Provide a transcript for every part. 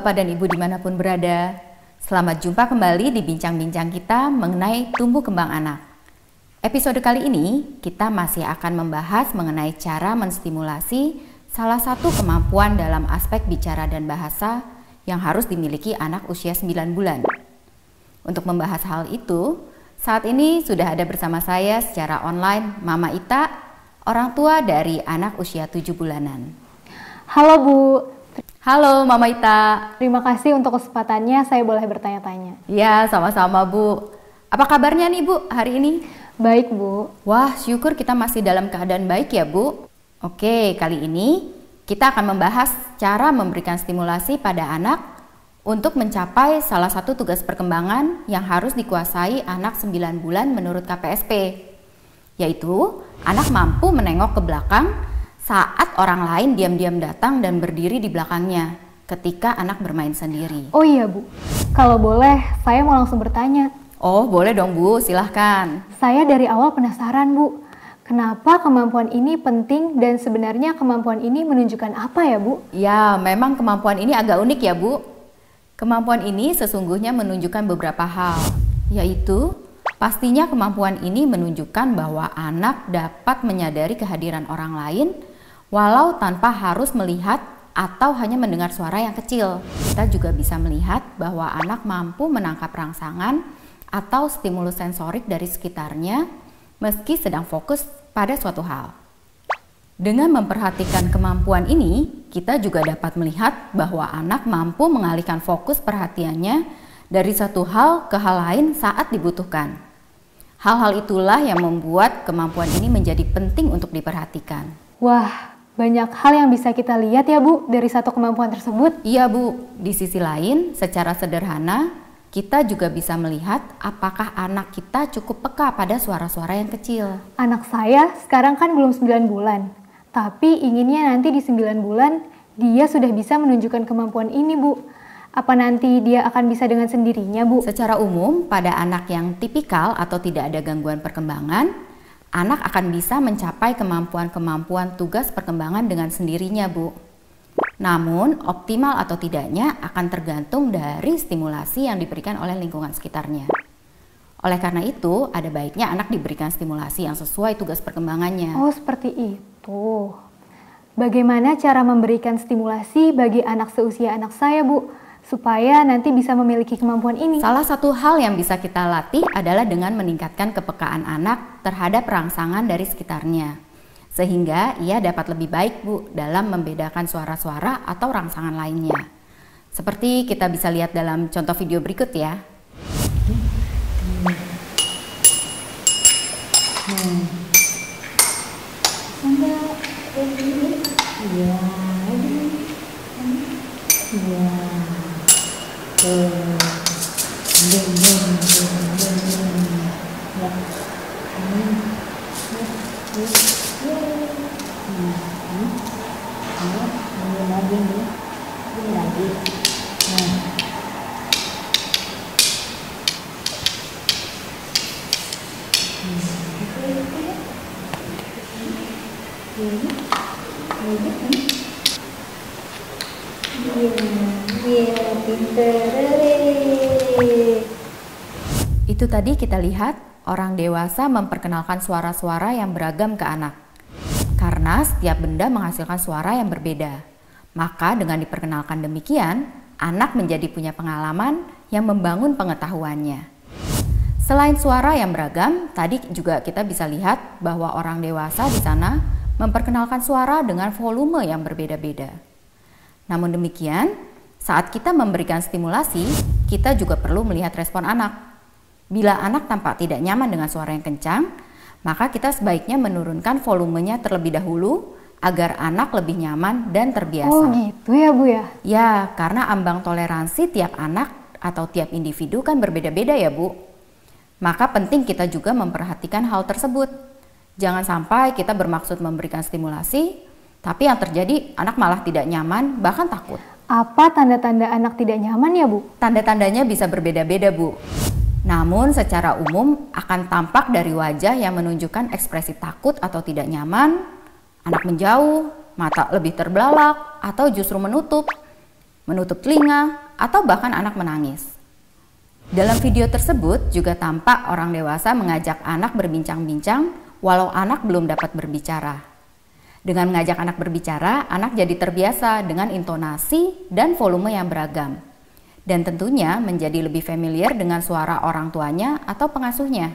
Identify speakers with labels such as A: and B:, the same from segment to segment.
A: Bapak dan Ibu dimanapun berada. Selamat jumpa kembali di bincang-bincang kita mengenai tumbuh kembang anak. Episode kali ini kita masih akan membahas mengenai cara menstimulasi salah satu kemampuan dalam aspek bicara dan bahasa yang harus dimiliki anak usia 9 bulan. Untuk membahas hal itu, saat ini sudah ada bersama saya secara online Mama Ita, orang tua dari anak usia 7 bulanan.
B: Halo Bu.
A: Halo Mama Ita.
B: Terima kasih untuk kesempatannya, saya boleh bertanya-tanya.
A: Ya, sama-sama Bu. Apa kabarnya nih Bu hari ini?
B: Baik Bu.
A: Wah, syukur kita masih dalam keadaan baik ya Bu. Oke, kali ini kita akan membahas cara memberikan stimulasi pada anak untuk mencapai salah satu tugas perkembangan yang harus dikuasai anak 9 bulan menurut KPSP, yaitu anak mampu menengok ke belakang saat orang lain diam-diam datang dan berdiri di belakangnya ketika anak bermain sendiri.
B: Oh iya Bu, kalau boleh saya mau langsung bertanya.
A: Oh boleh dong Bu, silahkan.
B: Saya dari awal penasaran Bu, kenapa kemampuan ini penting dan sebenarnya kemampuan ini menunjukkan apa ya Bu?
A: Ya, memang kemampuan ini agak unik ya Bu. Kemampuan ini sesungguhnya menunjukkan beberapa hal, yaitu pastinya kemampuan ini menunjukkan bahwa anak dapat menyadari kehadiran orang lain walau tanpa harus melihat atau hanya mendengar suara yang kecil. Kita juga bisa melihat bahwa anak mampu menangkap rangsangan atau stimulus sensorik dari sekitarnya meski sedang fokus pada suatu hal. Dengan memperhatikan kemampuan ini, kita juga dapat melihat bahwa anak mampu mengalihkan fokus perhatiannya dari satu hal ke hal lain saat dibutuhkan. Hal-hal itulah yang membuat kemampuan ini menjadi penting untuk diperhatikan.
B: Wah, banyak hal yang bisa kita lihat ya Bu dari satu kemampuan tersebut.
A: Iya Bu, di sisi lain secara sederhana kita juga bisa melihat apakah anak kita cukup peka pada suara-suara yang kecil.
B: Anak saya sekarang kan belum 9 bulan, tapi inginnya nanti di 9 bulan dia sudah bisa menunjukkan kemampuan ini Bu. Apa nanti dia akan bisa dengan sendirinya Bu?
A: Secara umum pada anak yang tipikal atau tidak ada gangguan perkembangan, anak akan bisa mencapai kemampuan-kemampuan tugas perkembangan dengan sendirinya Bu. Namun optimal atau tidaknya akan tergantung dari stimulasi yang diberikan oleh lingkungan sekitarnya. Oleh karena itu ada baiknya anak diberikan stimulasi yang sesuai tugas perkembangannya.
B: Oh seperti itu. Bagaimana cara memberikan stimulasi bagi anak seusia anak saya Bu? Supaya nanti bisa memiliki kemampuan ini.
A: Salah satu hal yang bisa kita latih adalah dengan meningkatkan kepekaan anak terhadap rangsangan dari sekitarnya. Sehingga ia dapat lebih baik Bu dalam membedakan suara-suara atau rangsangan lainnya. Seperti kita bisa lihat dalam contoh video berikut ya. Itu tadi kita lihat orang dewasa memperkenalkan suara-suara yang beragam ke anak. Karena setiap benda menghasilkan suara yang berbeda. Maka dengan diperkenalkan demikian, anak menjadi punya pengalaman yang membangun pengetahuannya. Selain suara yang beragam, tadi juga kita bisa lihat bahwa orang dewasa di sana memperkenalkan suara dengan volume yang berbeda-beda. Namun demikian, saat kita memberikan stimulasi, kita juga perlu melihat respon anak. Bila anak tampak tidak nyaman dengan suara yang kencang, maka kita sebaiknya menurunkan volumenya terlebih dahulu agar anak lebih nyaman dan terbiasa.
B: Oh gitu ya Bu ya?
A: Ya, karena ambang toleransi tiap anak atau tiap individu kan berbeda-beda ya Bu. Maka penting kita juga memperhatikan hal tersebut. Jangan sampai kita bermaksud memberikan stimulasi, tapi yang terjadi anak malah tidak nyaman, bahkan takut.
B: Apa tanda-tanda anak tidak nyaman ya Bu?
A: Tanda-tandanya bisa berbeda-beda Bu. Namun secara umum akan tampak dari wajah yang menunjukkan ekspresi takut atau tidak nyaman, anak menjauh, mata lebih terbelalak, atau justru menutup. menutup telinga, atau bahkan anak menangis. Dalam video tersebut juga tampak orang dewasa mengajak anak berbincang-bincang walau anak belum dapat berbicara. Dengan mengajak anak berbicara, anak jadi terbiasa dengan intonasi dan volume yang beragam. Dan tentunya menjadi lebih familiar dengan suara orang tuanya atau pengasuhnya.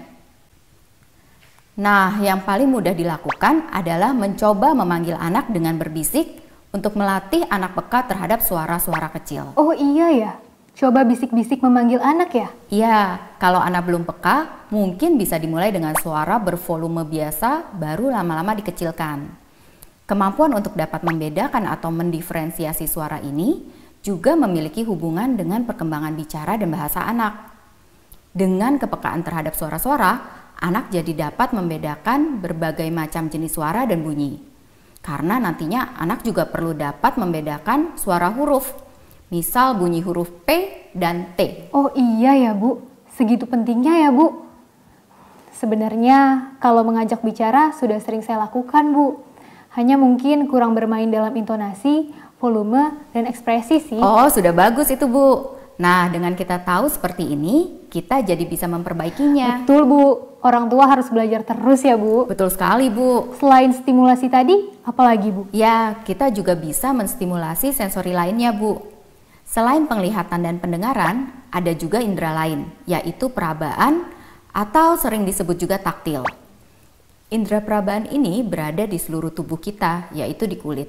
A: Nah, yang paling mudah dilakukan adalah mencoba memanggil anak dengan berbisik untuk melatih anak peka terhadap suara-suara kecil.
B: Oh iya ya, coba bisik-bisik memanggil anak ya?
A: Iya, kalau anak belum peka, mungkin bisa dimulai dengan suara bervolume biasa, baru lama-lama dikecilkan. Kemampuan untuk dapat membedakan atau mendiferensiasi suara ini juga memiliki hubungan dengan perkembangan bicara dan bahasa anak. Dengan kepekaan terhadap suara-suara, anak jadi dapat membedakan berbagai macam jenis suara dan bunyi. Karena nantinya anak juga perlu dapat membedakan suara huruf, misal bunyi huruf P dan T.
B: Oh iya ya Bu, segitu pentingnya ya Bu. Sebenarnya kalau mengajak bicara sudah sering saya lakukan Bu. Hanya mungkin kurang bermain dalam intonasi, volume, dan ekspresi sih.
A: Oh, sudah bagus itu Bu. Nah, dengan kita tahu seperti ini, kita jadi bisa memperbaikinya.
B: Betul Bu, orang tua harus belajar terus ya Bu.
A: Betul sekali Bu.
B: Selain stimulasi tadi, apa lagi Bu?
A: Ya, kita juga bisa menstimulasi sensori lainnya Bu. Selain penglihatan dan pendengaran, ada juga indera lain, yaitu perabaan atau sering disebut juga taktil. Indera perabaan ini berada di seluruh tubuh kita, yaitu di kulit.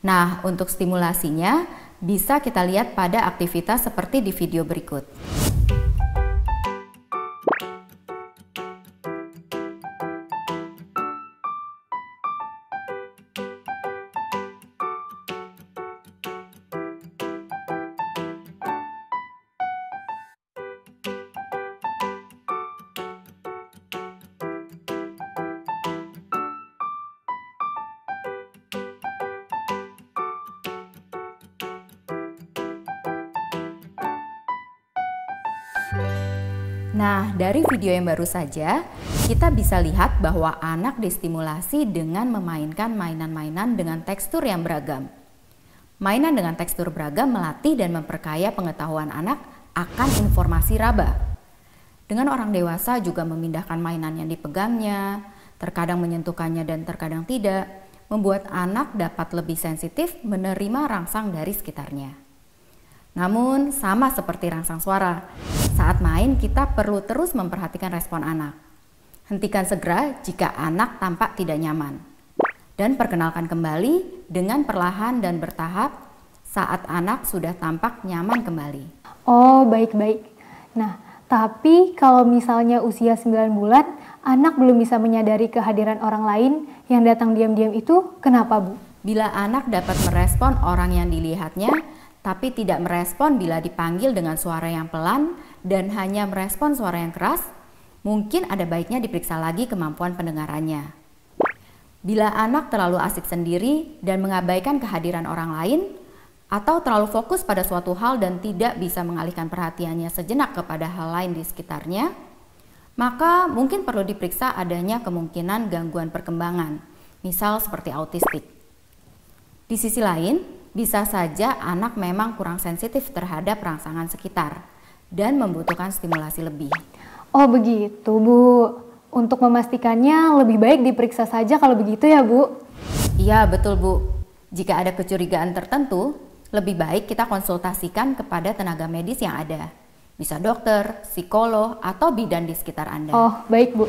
A: Nah, untuk stimulasinya bisa kita lihat pada aktivitas seperti di video berikut. Nah, dari video yang baru saja, kita bisa lihat bahwa anak distimulasi dengan memainkan mainan-mainan dengan tekstur yang beragam. Mainan dengan tekstur beragam melatih dan memperkaya pengetahuan anak akan informasi raba. Dengan orang dewasa juga memindahkan mainan yang dipegangnya, terkadang menyentuhkannya dan terkadang tidak, membuat anak dapat lebih sensitif menerima rangsang dari sekitarnya. Namun, sama seperti rangsang suara, saat main kita perlu terus memperhatikan respon anak. Hentikan segera jika anak tampak tidak nyaman. Dan perkenalkan kembali dengan perlahan dan bertahap saat anak sudah tampak nyaman kembali.
B: Oh, baik-baik. Nah, tapi kalau misalnya usia 9 bulan, anak belum bisa menyadari kehadiran orang lain yang datang diam-diam itu, kenapa Bu?
A: Bila anak dapat merespon orang yang dilihatnya, tapi tidak merespon bila dipanggil dengan suara yang pelan dan hanya merespon suara yang keras, mungkin ada baiknya diperiksa lagi kemampuan pendengarannya. Bila anak terlalu asik sendiri dan mengabaikan kehadiran orang lain, atau terlalu fokus pada suatu hal dan tidak bisa mengalihkan perhatiannya sejenak kepada hal lain di sekitarnya, maka mungkin perlu diperiksa adanya kemungkinan gangguan perkembangan, misal seperti autistik. Di sisi lain, bisa saja anak memang kurang sensitif terhadap rangsangan sekitar dan membutuhkan stimulasi lebih.
B: Oh begitu Bu. Untuk memastikannya lebih baik diperiksa saja kalau begitu ya Bu?
A: Iya betul Bu. Jika ada kecurigaan tertentu, lebih baik kita konsultasikan kepada tenaga medis yang ada. Bisa dokter, psikolog, atau bidan di sekitar Anda.
B: Oh baik Bu.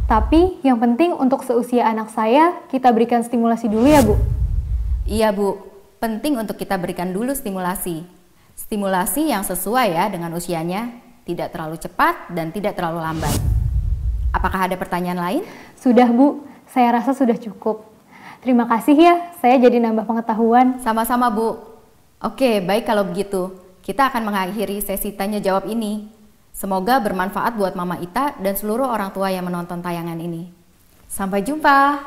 B: Tapi yang penting untuk seusia anak saya, kita berikan stimulasi dulu ya Bu?
A: Iya Bu. Penting untuk kita berikan dulu stimulasi. Stimulasi yang sesuai ya dengan usianya, tidak terlalu cepat dan tidak terlalu lambat. Apakah ada pertanyaan lain?
B: Sudah Bu, saya rasa sudah cukup. Terima kasih ya, saya jadi nambah pengetahuan.
A: Sama-sama Bu. Oke, baik kalau begitu. Kita akan mengakhiri sesi tanya jawab ini. Semoga bermanfaat buat Mama Ita dan seluruh orang tua yang menonton tayangan ini. Sampai jumpa.